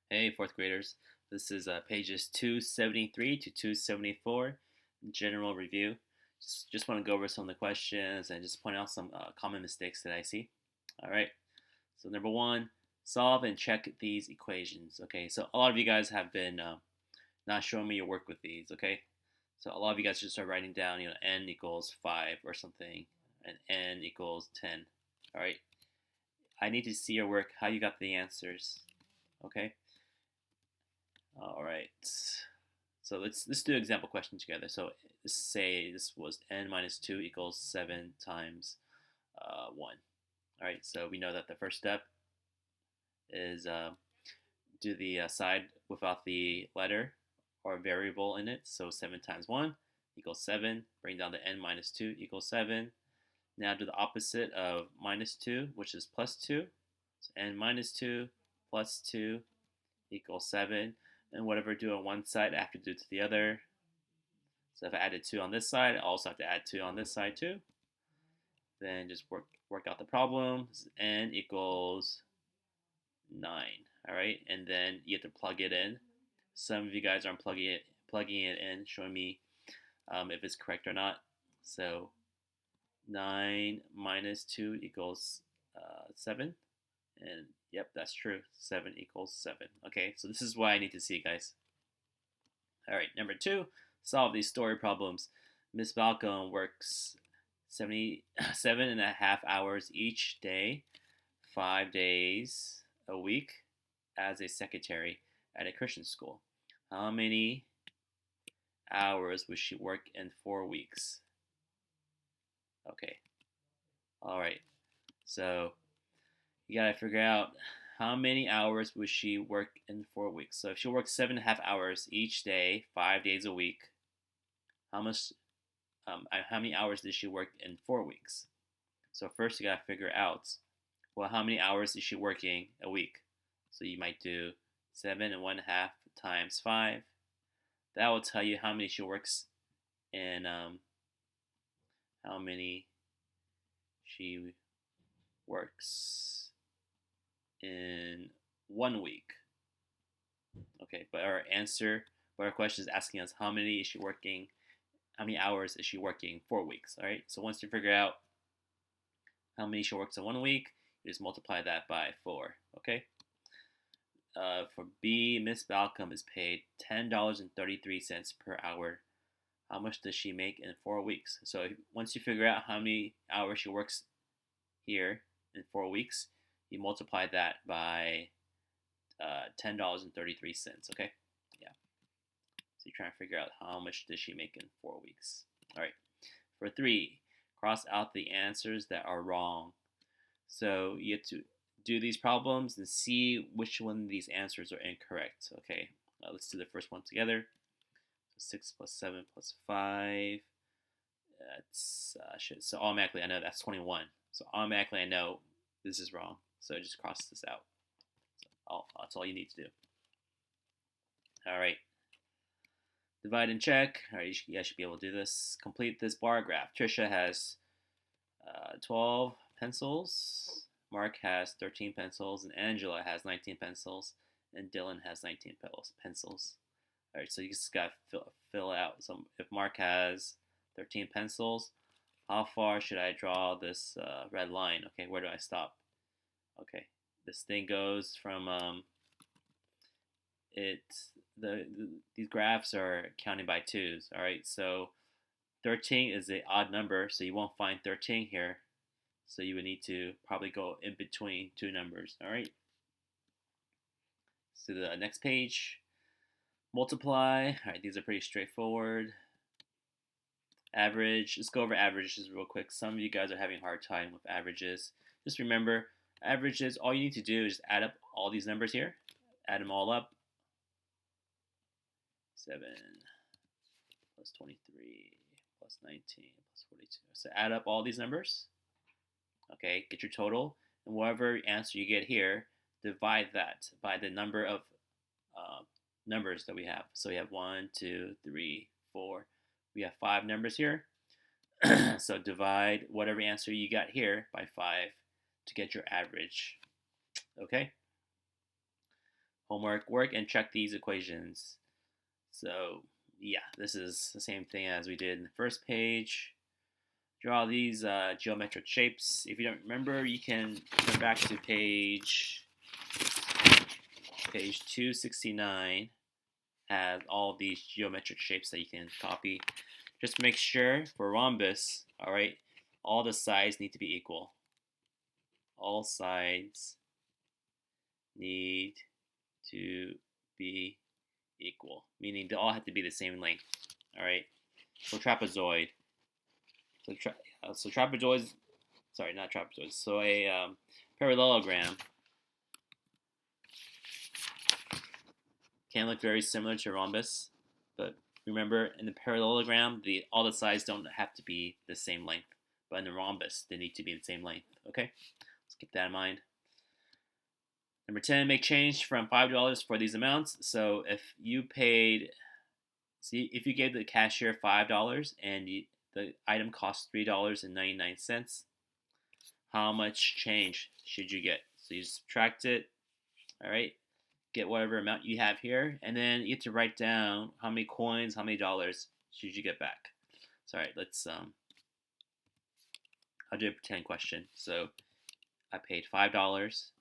Hey, fourth graders. This is pages 273 to 274, general review. Just want to go over some of the questions and just point out some common mistakes that I see. All right. So, number one, solve and check these equations. Okay. So, a lot of you guys have been not showing me your work with these. Okay. So, a lot of you guys just start writing down, n equals 5 or something, and n equals 10. All right. I need to see your work, how you got the answers. Okay. All right. So let's do an example question together. So let's say this was n minus 2 equals 7 times 1. All right, so we know that the first step is do the side without the letter or variable in it. So 7 times 1 equals 7. Bring down the n minus 2 equals 7. Now do the opposite of minus 2, which is plus 2. So n minus 2 plus 2 equals 7. And whatever I do on one side, I have to do to the other. So if I added 2 on this side, I also have to add 2 on this side too. Then just work out the problem. This is n equals 9. All right, and then you have to plug it in. Some of you guys aren't plugging it in, showing me if it's correct or not. So 9 minus 2 equals 7. And yep, that's true. 7 equals 7. Okay, so this is what I need to see, guys. All right, number 2, solve these story problems. Miss Balcom works 77.5 hours each day, 5 days a week as a secretary at a Christian school. How many hours would she work in 4 weeks? Okay, all right, so you gotta figure out how many hours would she work in 4 weeks. So if she works 7.5 hours each day, 5 days a week, how much? How many hours did she work in 4 weeks? So first you gotta figure out, well, how many hours is she working a week? So you might do 7.5 times 5. That will tell you how many she works in how many she works in 1 week. Okay, but our question is asking us how many hours is she working 4 weeks? All right, so once you figure out how many she works in 1 week, you just multiply that by 4. Okay. For B, Miss Balcom is paid $10.33 per hour. How much does she make in 4 weeks? So once you figure out how many hours she works here in 4 weeks, you multiply that by $10.33. Okay, yeah. So you're trying to figure out how much does she make in 4 weeks. All right. For 3, cross out the answers that are wrong. So you have to do these problems and see which one of these answers are incorrect. Okay, let's do the first one together. 6 plus 7 plus 5. So automatically I know that's 21. So automatically I know this is wrong. So just cross this out. So that's all you need to do. All right. Divide and check. All right, you guys should be able to do this. Complete this bar graph. Trisha has 12 pencils. Mark has 13 pencils, and Angela has 19 pencils, and Dylan has 19 pencils. All right, so you just got to fill out. So if Mark has 13 pencils, how far should I draw this red line? Okay, where do I stop? Okay, this thing goes from these graphs are counting by twos. All right, so 13 is an odd number, so you won't find 13 here. So you would need to probably go in between two numbers. All right. So the next page, multiply. All right, these are pretty straightforward. Average. Let's go over averages real quick. Some of you guys are having a hard time with averages. Just remember, averages, all you need to do is add up all these numbers here. Add them all up. 7 plus 23 plus 19 plus 42. So add up all these numbers. Okay, get your total, and whatever answer you get here, divide that by the number of numbers that we have. So we have 1, 2, 3, 4. We have 5 numbers here. So divide whatever answer you got here by 5 to get your average. Okay? homework, work and check these equations. So yeah, this is the same thing as we did in the first page. Draw these geometric shapes. If you don't remember, you can turn back to page 269. Has all these geometric shapes that you can copy. Just make sure for rhombus, all right, all the sides need to be equal. All sides need to be equal, meaning they all have to be the same length. All right. For trapezoid, so trapezoid, sorry, not trapezoid. So a parallelogram can look very similar to rhombus, but remember in the parallelogram, all the sides don't have to be the same length, but in the rhombus, they need to be the same length. Okay, let's keep that in mind. Number 10, make change from $5 for these amounts. So if you paid, see, if you gave the cashier $5 and the item costs $3.99, how much change should you get? So you subtract it, all right, get whatever amount you have here, and then you have to write down how many coins, how many dollars should you get back. So, all right, let's, I'll do a pretend question. So I paid $5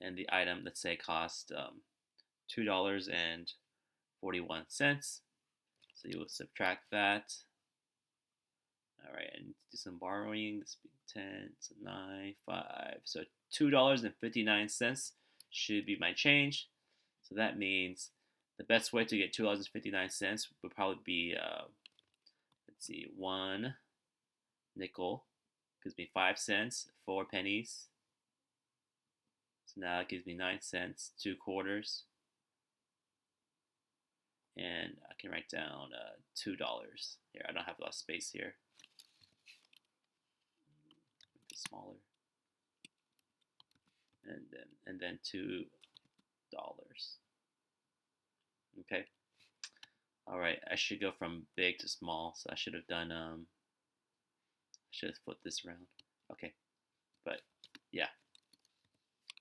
and the item, let's say, cost $2.41. So you will subtract that. All right, and do some borrowing. This would be 10, so 9, 5. So $2.59 should be my change. So that means the best way to get $2.59 would probably be, let's see, 1 nickel gives me 5 cents, 4 pennies. So now it gives me 9 cents, 2 quarters. And I can write down $2. Here, I don't have a lot of space here. Make it smaller. And then $2. Okay. All right, I should go from big to small, so I should have done I should have flipped this around. Okay, but yeah.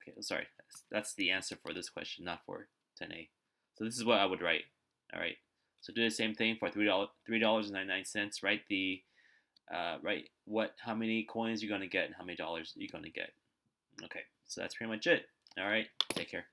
Okay, sorry, that's the answer for this question, not for 10A. So this is what I would write. All right, so do the same thing for $3.99. Write the how many coins you're gonna get and how many dollars you're gonna get. Okay, so that's pretty much it. All right, take care.